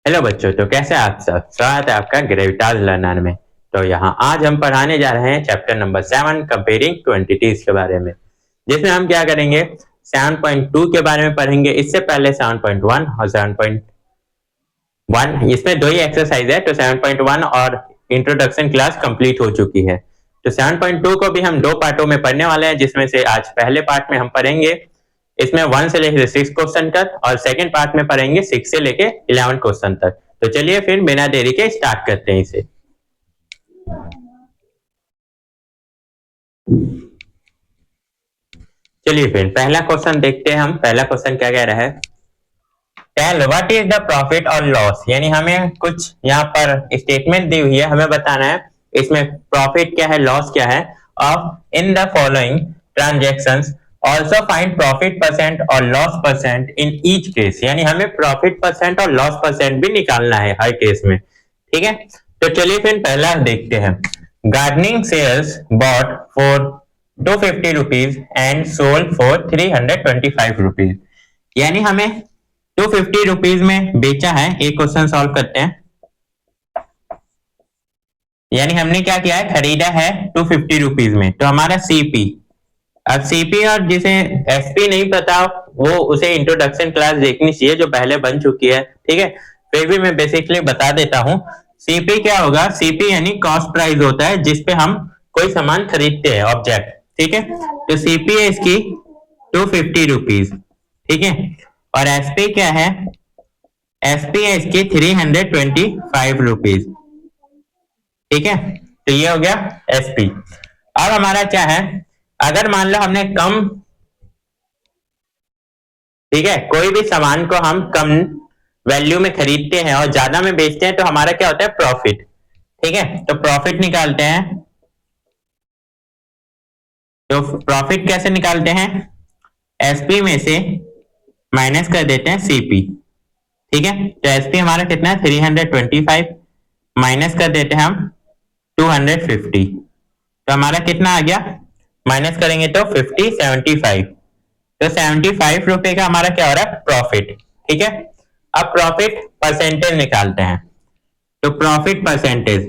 Hello बच्चों, तो कैसे आप सब। स्वागत है आपका ग्रेविटास लर्नर में। तो यहाँ आज हम पढ़ाने जा रहे हैं चैप्टर नंबर 7 कंपेयरिंग क्वांटिटीज के बारे में, जिसमें हम क्या करेंगे 7.2 के बारे में पढ़ेंगे। इससे पहले 7.1 और 7.1 इसमें दो ही एक्सरसाइज है, तो 7.1 और इंट्रोडक्शन क्लास कंप्लीट हो चुकी है। तो 7.2 को भी हम दो पार्टों में पढ़ने वाले हैं, जिसमें से आज पहले पार्ट में हम पढ़ेंगे इसमें 1 से लेकर 6 क्वेश्चन तक, और सेकंड पार्ट में पढ़ेंगे 6 से लेकर 11 क्वेश्चन तक। तो चलिए फिर बिना देरी के स्टार्ट करते हैं इसे। चलिए फिर पहला क्वेश्चन देखते हैं हम। पहला क्वेश्चन क्या कह रहा है, tell what is the profit और लॉस। यानी हमें कुछ यहाँ पर स्टेटमेंट दी हुई है, हमें बताना है इसमें प्रॉफिट क्या है, लॉस क्या है of in the following transactions. Also find profit percent और loss percent in each case. यानी हमें प्रॉफिट परसेंट और लॉस परसेंट भी निकालना है हर केस में, ठीक है। तो चलिए फिर पहला देखते हैं। Gardening shares bot for 250 rupees and sold for 325 rupees. यानी हमें 250 रुपीज में बेचा है। एक क्वेश्चन सॉल्व करते हैं। यानी हमने क्या किया है, खरीदा है 250 रुपीज में, तो हमारा सीपी। अब सीपी और जिसे एसपी नहीं पता वो उसे इंट्रोडक्शन क्लास देखनी चाहिए जो पहले बन चुकी है, ठीक है। फिर भी मैं बेसिकली बता देता हूँ। सीपी क्या होगा, सीपी यानी कॉस्ट प्राइस होता है जिसपे हम कोई सामान खरीदते हैं, ऑब्जेक्ट, ठीक है। तो सीपी है इसकी 250 रुपीज, ठीक है। और एसपी क्या है, एसपी है इसकी 325 रुपीज, ठीक है। तो ये हो गया एसपी। अब हमारा क्या है, अगर मान लो हमने कम, ठीक है, कोई भी सामान को हम कम वैल्यू में खरीदते हैं और ज्यादा में बेचते हैं तो हमारा क्या होता है, प्रॉफिट, ठीक है। तो प्रॉफिट निकालते हैं। तो प्रॉफिट कैसे निकालते हैं, एसपी में से माइनस कर देते हैं सीपी, ठीक है। तो एसपी हमारा कितना है 325, माइनस कर देते हैं हम 250। तो हमारा कितना आ गया, माइनस करेंगे तो 50 75। तो 75 रुपए का हमारा क्या हो रहा है, प्रॉफिट, ठीक है। अब प्रॉफिट परसेंटेज निकालते हैं। तो प्रॉफिट परसेंटेज,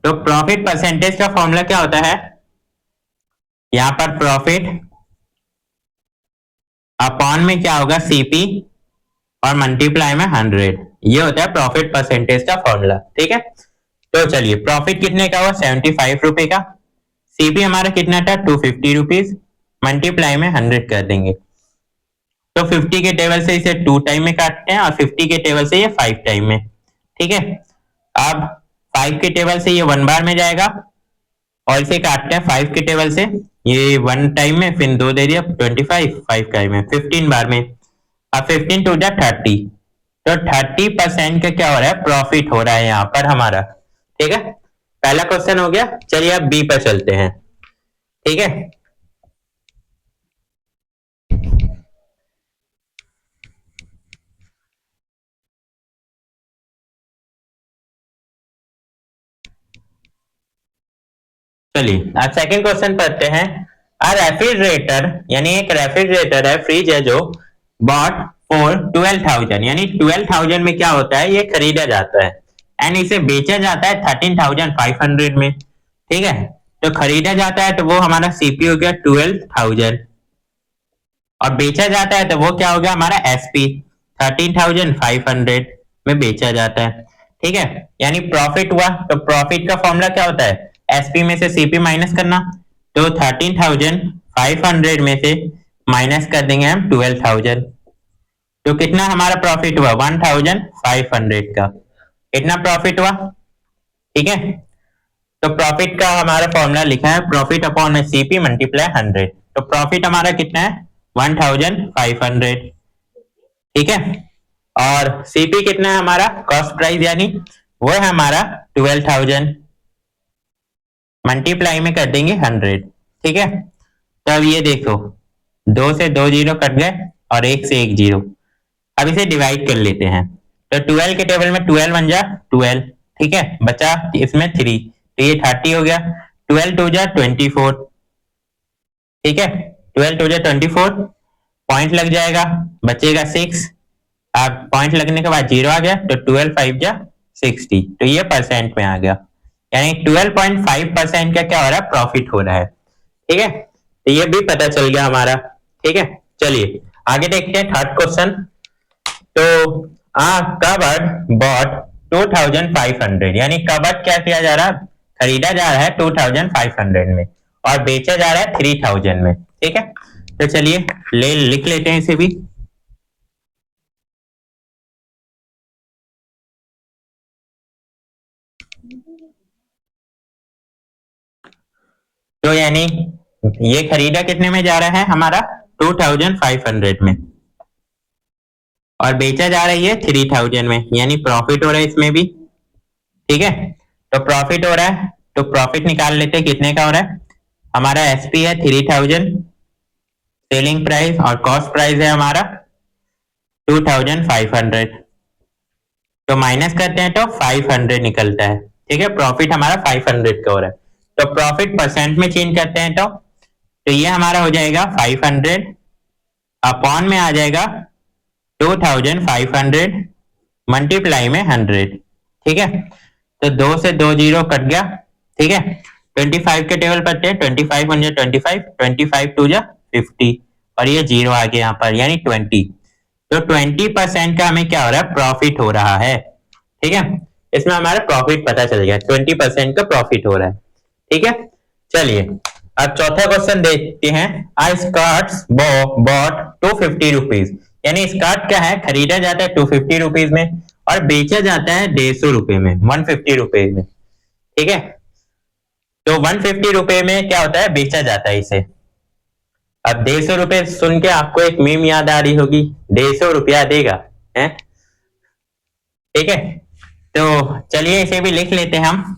तो प्रॉफिट परसेंटेज का फॉर्मूला क्या होता है, यहां पर प्रॉफिट अपॉन में क्या होगा, सीपी और मल्टीप्लाई में 100। ये होता है प्रॉफिट परसेंटेज का फॉर्मूला, ठीक है। तो चलिए प्रॉफिट कितने का हुआ, 75 रुपए का। सीपी हमारा कितना था 250 रुपीज, मल्टीप्लाई में 100 कर देंगे। तो 50 के टेबल से इसे 2 टाइम में काटते हैं और 50 के टेबल से ये 5 टाइम में, ठीक है। अब 5 के टेबल से ये 1 बार में जाएगा और इसे काटते हैं 5 के टेबल से, ये 1 टाइम में, फिर 2 दे दिया 25, 5 टाइम में 15 बार में। अब 15 टू जा 30, तो 30% का क्या हो रहा है, प्रॉफिट हो रहा है यहाँ पर हमारा, ठीक है। पहला क्वेश्चन हो गया। चलिए अब बी पर चलते हैं, ठीक है। चलिए अब सेकंड क्वेश्चन पढ़ते हैं। अ रेफ्रिजरेटर, यानी एक रेफ्रिजरेटर है, फ्रिज है, जो बॉट फॉर 12,000, यानी 12,000 में क्या होता है, ये खरीदा जाता है एंड इसे बेचा जाता है 13,500 में, ठीक है। तो खरीदा जाता है तो वो हमारा सीपी हो गया 12,000, और बेचा जाता है तो वो क्या हो गया हमारा एसपी 13,500 में बेचा जाता है, ठीक है। यानी प्रॉफिट हुआ, तो प्रॉफिट का फॉर्मूला क्या होता है, एसपी में से सीपी माइनस करना। तो 13,500 में से माइनस कर देंगे हम 12,000, तो कितना हमारा प्रॉफिट हुआ 1,500 का, कितना प्रॉफिट हुआ, ठीक है। तो प्रॉफिट का हमारा फॉर्मूला लिखा है प्रॉफिट अपॉन में सीपी मल्टीप्लाई 100। तो प्रॉफिट हमारा कितना है 1,500, ठीक है। और सीपी कितना है हमारा, कॉस्ट प्राइस, यानी वो है हमारा 12,000, मल्टीप्लाई में कर देंगे 100, ठीक है। तो अब ये देखो 2 से 2 जीरो कट गए और 1 से 1 जीरो। अब इसे डिवाइड कर लेते हैं। तो 12 के टेबल में 12 बन जा 12, ठीक है, बचा इसमें 3, तो ये 30 हो गया। 12 टू जा 24, ठीक है, 12 टू जा 24, पॉइंट लग जाएगा, बचेगा 6। अब पॉइंट लगने के बाद 0 आ गया, तो 12 5 जा 60, तो ये परसेंट में आ गया, यानी 12.5% का क्या हो रहा है, प्रॉफिट हो रहा है। ठीक है, तो ये भी पता चल गया हमारा। ठीक है, चलिए आगे देखते हैं थर्ड क्वेश्चन। तो कबर्ड बॉट 2500, यानी कबर्ड क्या किया जा रहा है, खरीदा जा रहा है 2500 में और बेचा जा रहा है 3000 में। ठीक है, तो चलिए लिख लेते हैं इसे भी। तो यानी ये खरीदा कितने में जा रहा है हमारा, 2500 में, और बेचा जा रही है 3000 में, यानी प्रॉफिट हो रहा है इसमें भी। ठीक है, तो प्रॉफिट हो रहा है, तो प्रॉफिट निकाल लेते हैं कितने का हो रहा है। हमारा एसपी है 3000 सेलिंग प्राइस, और कॉस्ट प्राइस है हमारा 2500, तो माइनस करते हैं तो 500 निकलता है। ठीक है, प्रॉफिट हमारा 500 का हो रहा है, तो प्रॉफिट परसेंट में चेंज करते हैं तो ये हमारा हो जाएगा 500 अपॉन में आ जाएगा 2500 मल्टीप्लाई में 100। ठीक है, तो 2 से 2 जीरो कट गया। ठीक है, 25 के टेबल पर 25 1 25, 25 2 50, और ये जीरो आ गया यहाँ पर, यानी 20। तो 20% का हमें क्या हो रहा है, प्रॉफिट हो रहा है। ठीक है, इसमें हमारा प्रॉफिट पता चल गया, 20% का प्रॉफिट हो रहा है। ठीक है, चलिए अब चौथा क्वेश्चन देखते हैं। आई स्कर्ट्स बॉट 250 रुपीज, यानी स्कर्ट क्या है, खरीदा जाता है 250 रुपीज में और बेचा जाता है 150 रुपए में, 150 रुपए में। ठीक है, तो 150 रुपए में क्या होता है, बेचा जाता है इसे। अब 150 रुपए सुन के आपको एक मीम याद आ रही होगी, 150 रुपया देगा है। ठीक है, तो चलिए इसे भी लिख लेते हैं हम।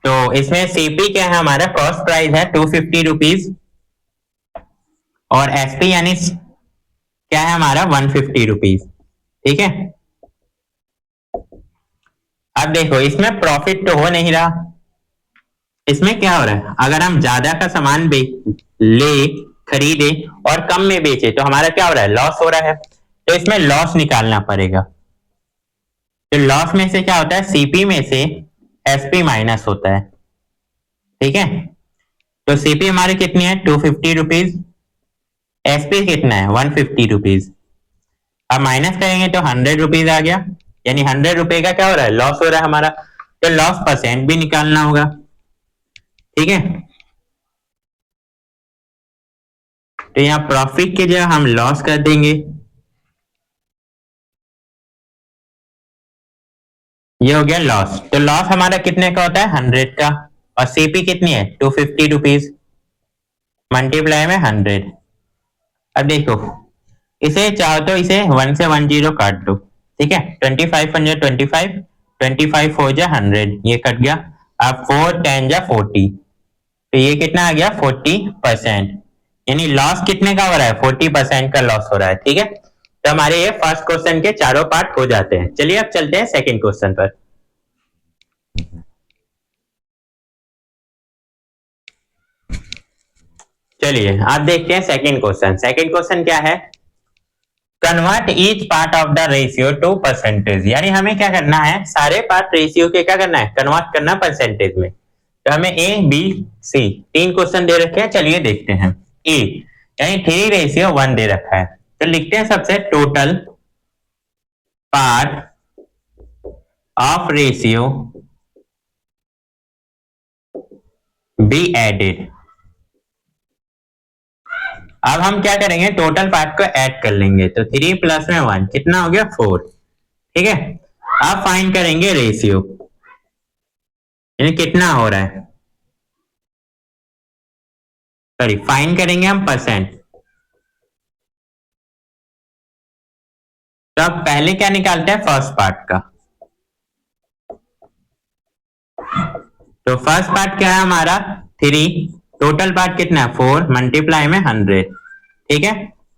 तो इसमें सीपी क्या है, हमारा कॉस्ट प्राइस है 250 रुपीज, और एसपी यानी क्या है हमारा 150 रुपीज। ठीक है, अब देखो इसमें प्रॉफिट तो हो नहीं रहा, इसमें क्या हो रहा है, अगर हम ज्यादा का सामान ले खरीदे और कम में बेचे तो हमारा क्या हो रहा है, लॉस हो रहा है। तो इसमें लॉस निकालना पड़ेगा। तो लॉस में से क्या होता है, सीपी में से एसपी माइनस होता है। ठीक है, तो सीपी हमारी कितनी है, 250 रुपीज, एसपी कितना है 150 रुपीज। अब माइनस करेंगे तो 100 रुपीज आ गया, यानी 100 रुपए का क्या हो रहा है, लॉस हो रहा है हमारा। तो लॉस परसेंट भी निकालना होगा। ठीक है, तो यहाँ प्रॉफिट की जगह हम लॉस कर देंगे। ये हो गया लॉस। तो लॉस हमारा कितने का होता है, 100 का, और सीपी कितनी है 250 रुपीज, मल्टीप्लाई में 100। अब देखो इसे चाहो तो इसे 1 से 1 जीरो काट दो। ठीक है, 25 1 25, 25 4 जा 100, ये कट गया। अब 4 10 जा 40, तो ये कितना आ गया 40%, यानी लॉस कितने का हो रहा है, 40% का लॉस हो रहा है। ठीक है, तो हमारे ये फर्स्ट क्वेश्चन के चारों पार्ट हो जाते हैं। चलिए अब चलते हैं सेकंड क्वेश्चन पर। चलिए आप देखते हैं सेकंड क्वेश्चन। सेकंड क्वेश्चन क्या है, convert each part of the ratio two percentage, यानी हमें क्या करना है, सारे पार्ट रेशियो के क्या करना है, कन्वर्ट करना परसेंटेज में। तो हमें ए बी सी 3 क्वेश्चन दे रखे हैं, चलिए देखते हैं। ए यानी 3:1 दे रखा है, तो लिखते हैं सबसे total part of ratio be added. अब हम क्या करेंगे, टोटल पार्ट को ऐड कर लेंगे, तो 3 प्लस में 1 कितना हो गया 4। ठीक है, अब फाइंड करेंगे रेशियो, यानी कितना हो रहा है, सॉरी फाइंड करेंगे हम परसेंट। तो अब पहले क्या निकालते हैं, फर्स्ट पार्ट का। तो फर्स्ट पार्ट क्या है हमारा 3, टोटल पार्ट कितना है 4, मल्टीप्लाई में 100। ठीक है,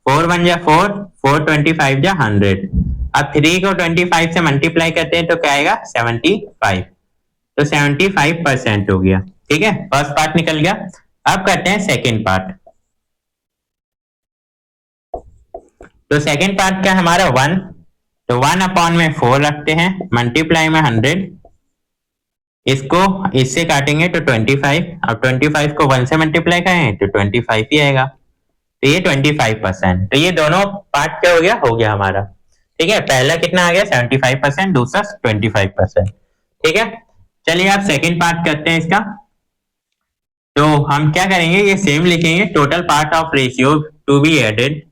4 1 जा 4, 4 25 जा 100। अब 3 को 25 से मल्टीप्लाई करते हैं तो क्या आएगा 75, तो 75% हो गया। ठीक है, फर्स्ट पार्ट निकल गया। अब करते हैं सेकेंड पार्ट। तो सेकेंड पार्ट क्या हमारा 1, तो 1/4 रखते हैं, मल्टीप्लाई में 100, इसको इससे काटेंगे तो 25, अब 25 को 1 से मल्टीप्लाई करें तो 25 ही आएगा, तो ये 25%। तो ये दोनों पार्ट क्या हो गया हमारा। ठीक है, पहला कितना आ गया 75%, दूसरा 25%। ठीक है, चलिए आप सेकेंड पार्ट करते हैं इसका। तो हम क्या करेंगे, ये सेम लिखेंगे, total part of ratio to be added.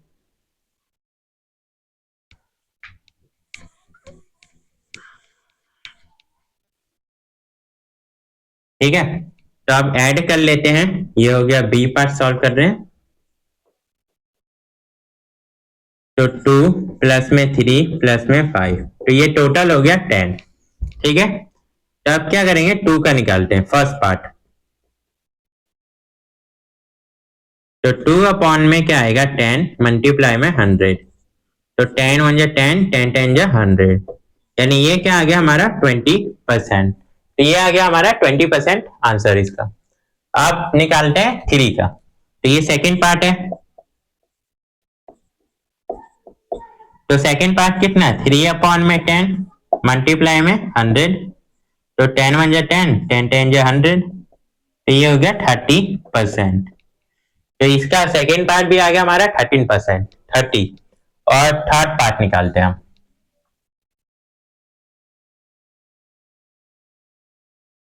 ठीक है, तो अब ऐड कर लेते हैं, ये हो गया बी पार्ट सॉल्व कर रहे हैं, तो 2 प्लस में 3 प्लस में 5, तो ये टोटल हो गया 10। ठीक है, तो अब क्या करेंगे, 2 का निकालते हैं फर्स्ट पार्ट, तो 2 में क्या आएगा 10 मल्टीप्लाई में 100, तो 10 1 जा 10, 10 10 जा 100, यानी ये क्या आ गया हमारा 20%। तो ये आ गया हमारा 20% आंसर इसका। अब निकालते हैं 3 का, तो ये सेकेंड पार्ट है, तो सेकेंड पार्ट कितना है 3 में 10 मल्टीप्लाई में 100, तो 10 1 जा 10, 10 10 जा 100, तो ये हो गया 30%। तो इसका सेकेंड पार्ट भी आ गया हमारा 13%, 30। और थर्ड पार्ट निकालते हैं हम।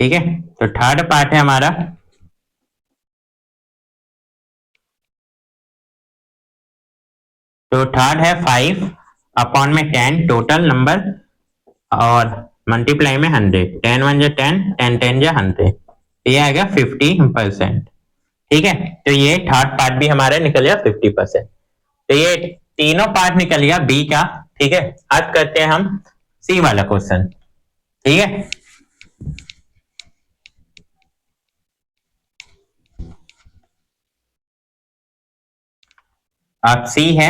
ठीक है, तो थर्ड पार्ट है हमारा, तो थर्ड है 5 में 10 टोटल नंबर, और मल्टीप्लाई में 100, 10 1 जा 10, 10 10 जा 100, ये आ गया 50%। ठीक है, तो ये थर्ड पार्ट भी हमारा निकल गया 50%। तो ये तीनों पार्ट निकल गया बी का। ठीक है, अब करते हैं हम सी वाला क्वेश्चन। ठीक है, अब सी है,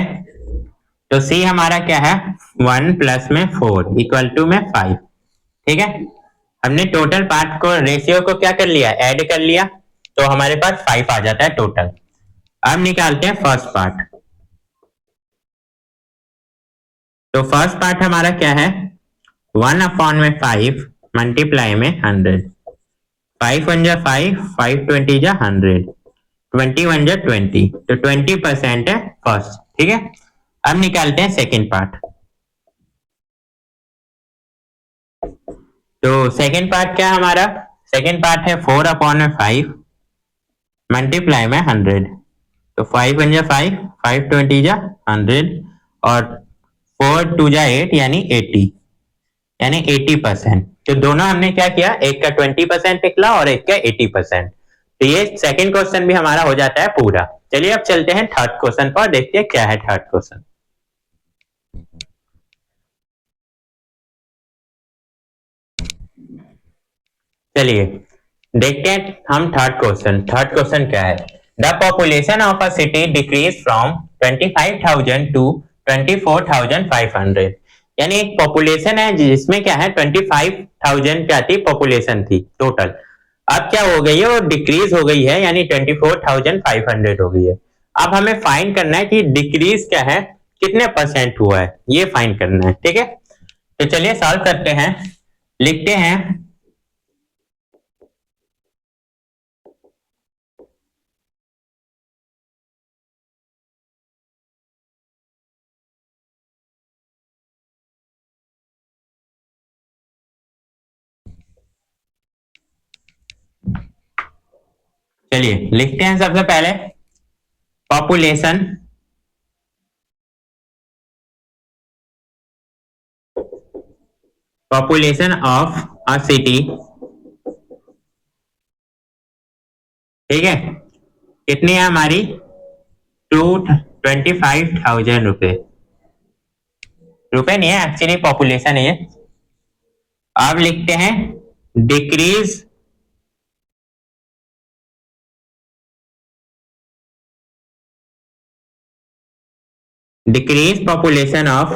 तो सी हमारा क्या है 1 प्लस में 4 इक्वल टू में 5। ठीक है, हमने टोटल पार्ट को रेशियो को क्या कर लिया, ऐड कर लिया, तो हमारे पास 5 आ जाता है टोटल। अब निकालते हैं फर्स्ट पार्ट, तो फर्स्ट पार्ट हमारा क्या है 1/5 मल्टीप्लाई में 100, 5 1 जा 5, 5 20 जा 100, 20 1 जा 20, तो 20% है फर्स्ट। ठीक है, अब निकालते हैं सेकेंड पार्ट, तो सेकेंड पार्ट क्या है हमारा, सेकेंड पार्ट है 4/5 मल्टीप्लाई में 100, तो 5 1 जा 5, 5 20 जा 100, और 4 2 जा 8 यानी 80, यानी 80%। तो दोनों हमने क्या किया, एक का 20% निकला और एक का 80%। तो ये सेकंड क्वेश्चन भी हमारा हो जाता है पूरा। चलिए अब चलते हैं थर्ड क्वेश्चन पर, देखते हैं क्या है थर्ड क्वेश्चन। चलिए देखते हैं हम थर्ड क्वेश्चन। थर्ड क्वेश्चन क्या है, the population of a city decrease from 25,000 to 24,500, यानी एक पॉपुलेशन है जिसमें क्या है 25,000 क्या थी पॉपुलेशन थी टोटल, अब क्या हो गई है वो डिक्रीज हो गई है, यानी 24,500 हो गई है। अब हमें फाइंड करना है कि डिक्रीज क्या है, कितने परसेंट हुआ है, ये फाइंड करना है। ठीक है, तो चलिए सॉल्व करते हैं, लिखते हैं, चलिए लिखते हैं सबसे पहले population, population of a city. ठीक है, कितनी है हमारी 25,000 रुपए नहीं है एक्चुअली, पॉपुलेशन है ये। अब लिखते हैं decrease, decrease population of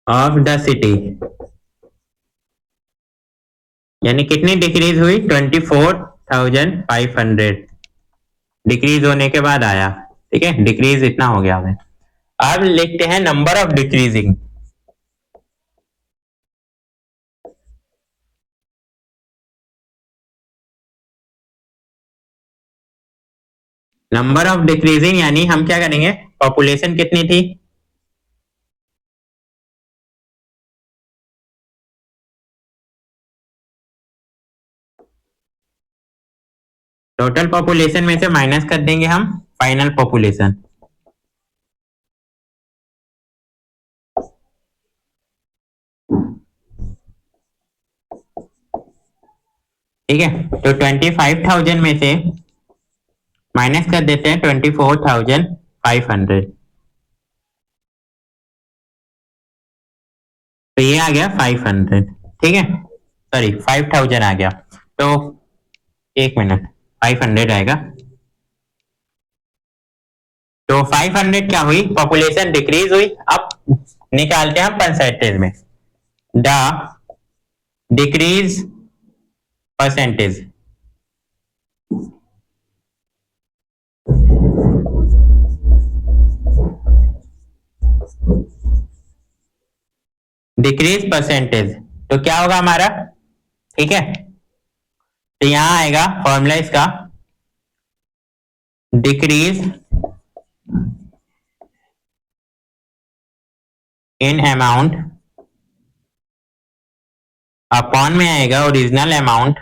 of the city, यानी कितनी डिक्रीज हुई? 24,500 डिक्रीज होने के बाद आया। ठीक है, डिक्रीज इतना हो गया हमें। अब लिखते हैं number of decreasing. Number of decreasing यानी हम क्या करेंगे, पॉपुलेशन कितनी थी? टोटल पॉपुलेशन में से माइनस कर देंगे हम फाइनल पॉपुलेशन। ठीक है, तो 25,000 में से माइनस कर देते हैं 24,500, तो ये आ गया 500। ठीक है, सॉरी 5,000 आ गया, तो एक मिनट, 500 आएगा। तो 500 क्या हुई? पॉपुलेशन डिक्रीज हुई। अब निकालते हैं हम परसेंटेज में, the decrease percentage. Decrease percentage तो क्या होगा हमारा? ठीक है, तो यहां आएगा फॉर्मूला इसका, डिक्रीज इन अमाउंट अपॉन में आएगा ओरिजिनल अमाउंट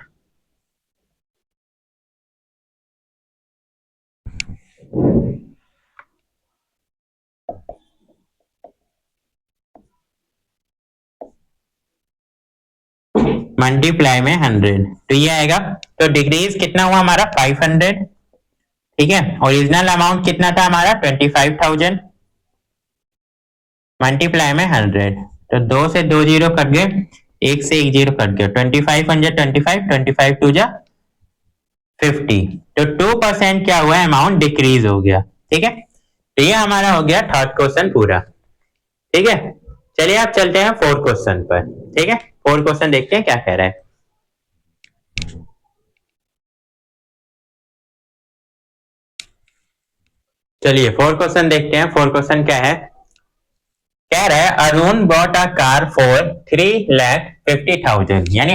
मल्टीप्लाई में 100, तो ये आएगा। तो डिक्रीज कितना हुआ हमारा? 500। ठीक है, ओरिजिनल अमाउंट कितना था हमारा? 25,000 मल्टीप्लाई में 100, तो 2 से 2 जीरो कट गए, 1 से 1 जीरो कट गया, 25 25 25 टू जा 50, तो 2% क्या हुआ? अमाउंट डिक्रीज हो गया। ठीक है, तो ये हमारा हो गया थर्ड क्वेश्चन पूरा। ठीक है, चलिए आप चलते हैं फोर्थ क्वेश्चन पर। ठीक है, फोर्थ क्वेश्चन देखते हैं क्या कह रहा है। चलिए फोर्थ क्वेश्चन देखते हैं। फोर्थ क्वेश्चन क्या है? कह रहा है Arun bought a car for 3,50,000, यानी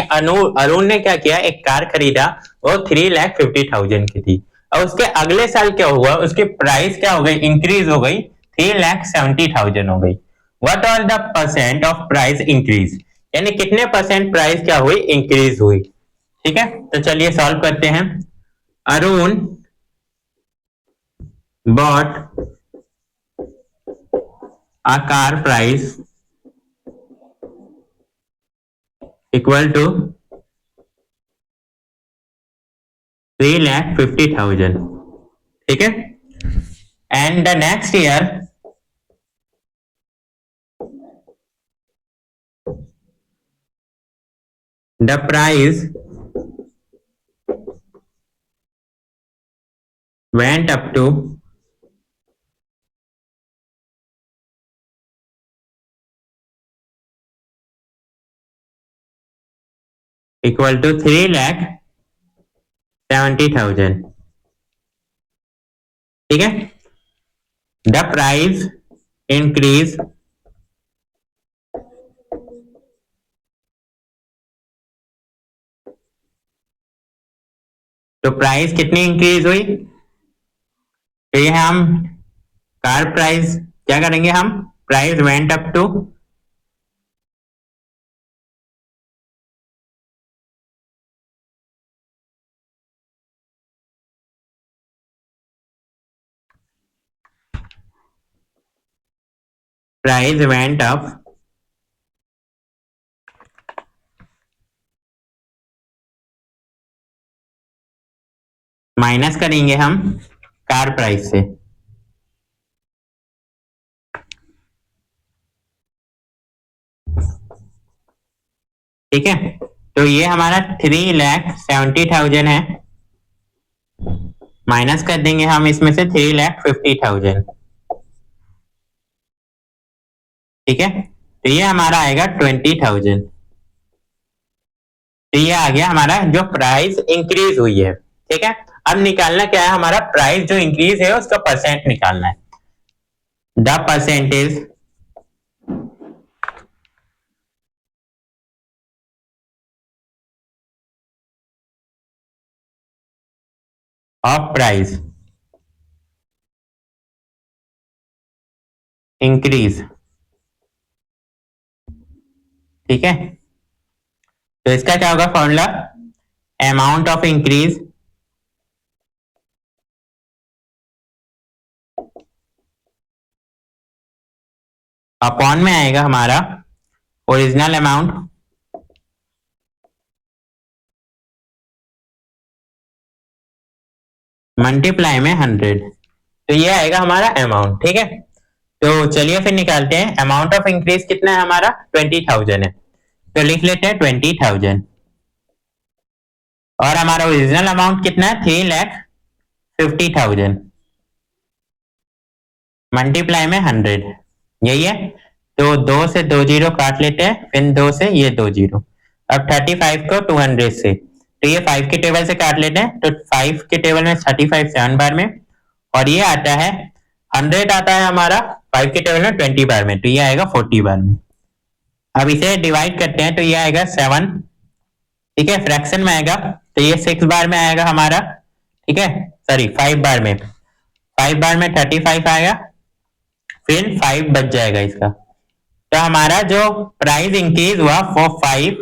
अरुण ने क्या किया, एक कार खरीदा, वो 3,50,000 की थी। और उसके अगले साल क्या हुआ, उसकी प्राइस क्या हो गई? इंक्रीज हो गई, 3,70,000 हो गई। What are the percent of price increase, यानी कितने परसेंट प्राइस क्या हुई? इंक्रीज हुई। ठीक है, तो चलिए सॉल्व करते हैं। Arun bought a car price equal to 3,50,000। ठीक है, and the next year the price went up to equal to 3,70,000। ठीक है, the price increase तो प्राइस कितनी इंक्रीज हुई? तो ये हम कार प्राइस क्या करेंगे, हम price went up to price went up minus करेंगे हम कार प्राइस से। ठीक है, तो ये हमारा 3,70,000 है, माइनस कर देंगे हम इसमें से 3,50,000। ठीक है, तो ये हमारा आएगा 20,000। तो ये आ गया हमारा जो प्राइस इंक्रीज हुई है। ठीक है, अब निकालना क्या है, हमारा प्राइस जो इंक्रीज है उसका परसेंट निकालना है। The percentage of price increase. ठीक है, तो इसका क्या होगा formula, amount of increase upon में आएगा हमारा ओरिजिनल अमाउंट मल्टीप्लाई में 100। तो ये आएगा हमारा अमाउंट। ठीक है, तो चलिए फिर निकालते हैं। अमाउंट ऑफ इंक्रीज कितना है हमारा, 20,000 है, तो लिख लेते हैं 20,000। और हमारा ओरिजिनल अमाउंट कितना है, 3,50,000 मल्टीप्लाई में 100, यही है। तो 2 से 2 जीरो काट लेते हैं, फिर 2 से ये 2 जीरो। अब 35 को 200 से, तो ये 5 के टेबल से काट लेते हैं, तो 5 के टेबल में 35 7 बार में, और ये आता है 100 आता है हमारा 5 के टेबल में 20 बार में, तो ये आएगा 40 बार में। अब इसे डिवाइड करते हैं, तो ये आएगा 7। ठीक है, फ्रैक्शन में आएगा, तो ये 6 बार में आएगा हमारा। ठीक है, सॉरी 5 बार में, 5 बार में 35 आएगा, फिर 5 बच जाएगा इसका। तो हमारा जो प्राइस इंक्रीज हुआ वो 5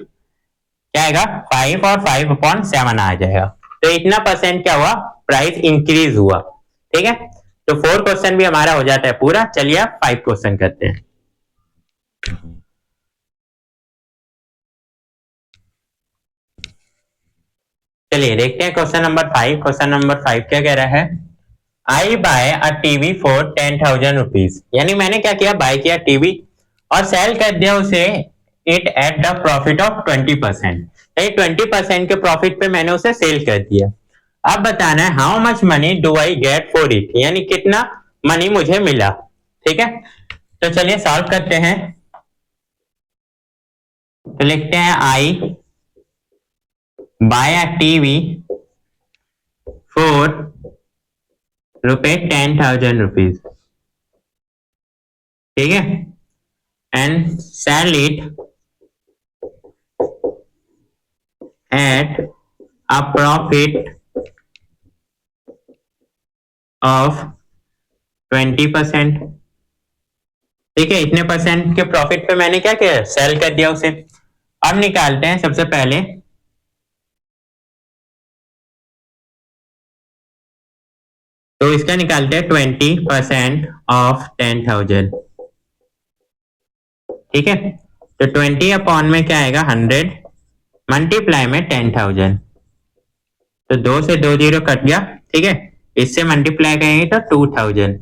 क्या आएगा, 5 और 5/7 आ जाएगा। तो इतना परसेंट क्या हुआ, प्राइस इंक्रीज हुआ। ठीक है, तो 4 क्वेश्चन भी हमारा हो जाता है पूरा। चलिए आप 5 क्वेश्चन करते हैं। चलिए देखते हैं क्वेश्चन नंबर 5। क्वेश्चन नंबर 5 क्या कह रहा है, I buy a TV for 10,000 rupees. यानी मैंने क्या किया, बाय किया टीवी और सेल कर दिया उसे it at the profit of 20%। 20% के प्रॉफिट पे मैंने उसे सेल कर दिया। अब बताना है how much money do I get for it, यानी कितना मनी मुझे मिला। ठीक है, तो चलिए सॉल्व करते हैं। तो लिखते हैं I buy a TV for रुपए 10,000 रुपीज। ठीक है, and sell it at a profit of 20%। ठीक है, इतने परसेंट के प्रॉफिट पे मैंने क्या किया, सेल कर दिया उसे। अब निकालते हैं सबसे पहले, तो इसका निकालते हैं 20% ऑफ 10,000। ठीक है, तो 20 अपॉन में क्या आएगा, 100 मल्टीप्लाई में 10,000। तो 2 से 2 जीरो कट गया। ठीक है, इससे मल्टीप्लाई करेंगे तो 2,000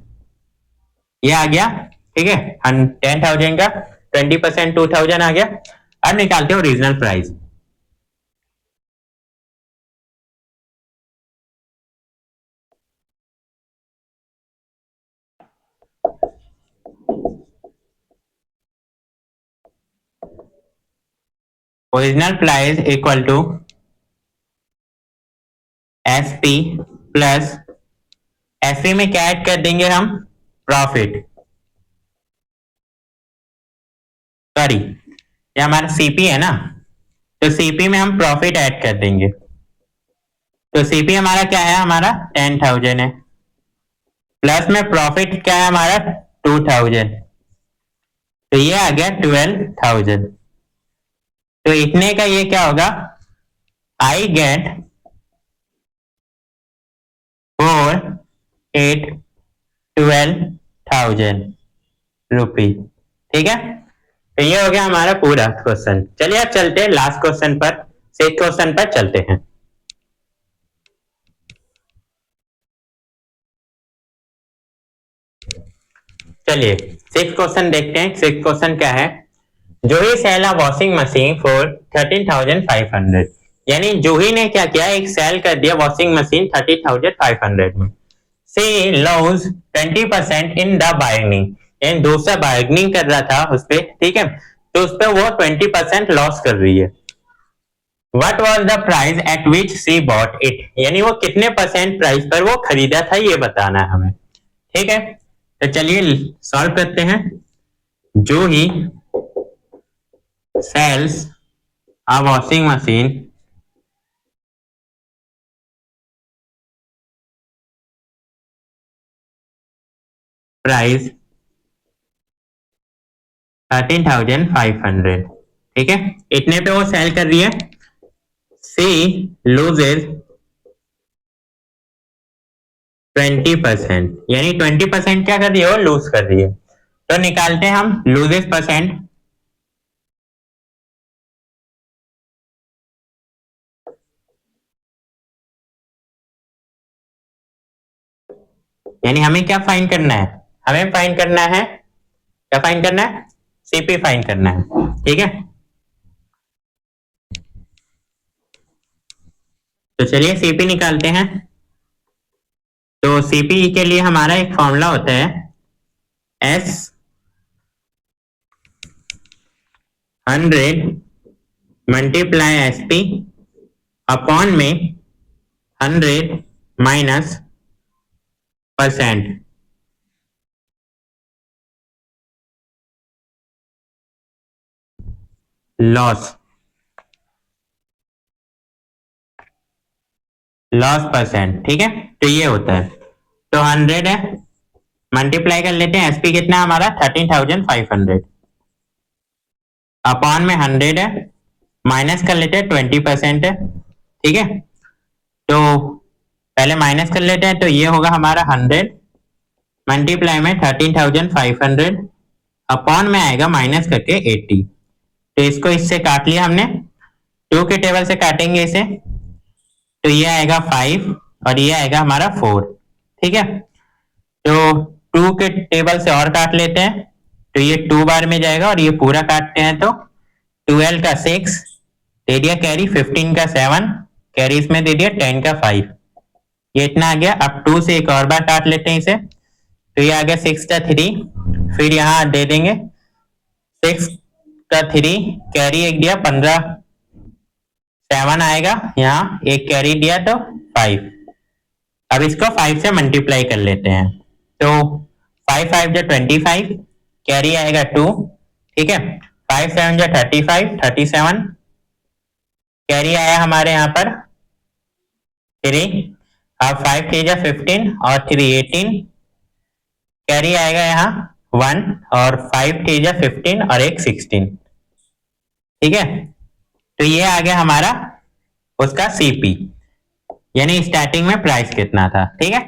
ये आ गया। ठीक है, 10,000 का 20% 2,000 आ गया। अब निकालते हैं original price. Original price equal to SP plus, SP में क्या ऐड कर देंगे हम, प्रॉफिट, सॉरी ये हमारा सीपी है ना, तो सीपी में हम प्रॉफिट ऐड कर देंगे। तो सीपी हमारा क्या है, हमारा 10,000 है, प्लस में प्रॉफिट क्या है हमारा 2,000, तो ये आ गया 12,000। तो इतने का ये क्या होगा, आई गेट 4 8 12,000 रुपी। ठीक है, तो ये हो गया हमारा पूरा क्वेश्चन। चलिए अब चलते हैं लास्ट क्वेश्चन पर, 6 क्वेश्चन पर चलते हैं। चलिए 6 क्वेश्चन देखते हैं। 6 क्वेश्चन क्या है, Juhi sell a washing machine for 13,500। यानी जूही ने क्या किया, एक सेल कर दिया वॉशिंग मशीन 30,500 में। सी लूज 20% इन द बार्गेनिंग, यानी दूसरा बार्गेनिंग कर रहा था उस पर, ठीक है, तो उस पर वो 20% लॉस कर रही है। What was the price at which she bought it? यानी वो कितने परसेंट प्राइस पर वो खरीदा था, ये बताना है हमें, ठीक है। तो चलिए सॉल्व करते हैं। जो ही sells a washing machine price 13,500, ठीक है, इतने पे वो सेल कर रही है। She loses 20%, यानी 20% क्या कर रही है, वो लूज कर रही है। तो निकालते हैं हम लूजेस परसेंट। यानी हमें क्या फाइंड करना है, हमें फाइंड करना है, क्या फाइंड करना है, सीपी फाइंड करना है, ठीक है। तो चलिए सीपी निकालते हैं। तो सीपी के लिए हमारा एक फॉर्मूला होता है, S 100 multiply S P upon में 100 माइनस परसेंट। लॉस परसेंट, ठीक है। तो ये होता है, तो 100 है, मल्टीप्लाई कर लेते हैं, एसपी कितना हमारा 13,500 अपॉन में 100 है, माइनस कर लेते हैं 20% है, ठीक है। तो पहले माइनस कर लेते हैं, तो ये होगा हमारा 100 मल्टीप्लाई में 13,500 अपॉन में आएगा माइनस करके 80। तो इसको इससे काट लिया हमने, 2 के टेबल से काटेंगे इसे, तो ये आएगा 5 और ये आएगा हमारा 4, ठीक है। तो 2 के टेबल से और काट लेते हैं, तो ये 2 बार में जाएगा और ये पूरा काटते हैं, तो 12 का 6 दे दिया कैरी, 15 का 7 कैरी इसमें दे दिया, 10 का 5, ये इतना आ गया। अब 2 से एक और बार काट लेते हैं इसे, तो ये आ गया 6 का 3, फिर यहाँ दे देंगे 6 का 3 कैरी एक दिया 15, 7 आएगा, यहाँ एक कैरी दिया तो 5। अब इसको 5 से मल्टीप्लाई कर लेते हैं, तो 5 5 जो 25 कैरी आएगा 2, ठीक है, 5 7 जो 35 37 कैरी आया हमारे यहाँ पर 3, अब 5 3 जो 15 और 3 18 कैरी आएगा यहाँ 1 और 5 3 जो 15 और एक 16, ठीक है। तो ये आ गया हमारा उसका सीपी, यानी स्टार्टिंग में प्राइस कितना था, ठीक है।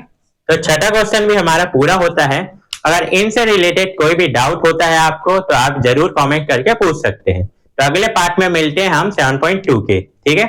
तो छठा क्वेश्चन भी हमारा पूरा होता है। अगर इनसे रिलेटेड कोई भी डाउट होता है आपको, तो आप जरूर कमेंट करके पूछ सकते हैं। तो अगले पार्ट में मिलते हैं हम 7.2 के, ठीक है।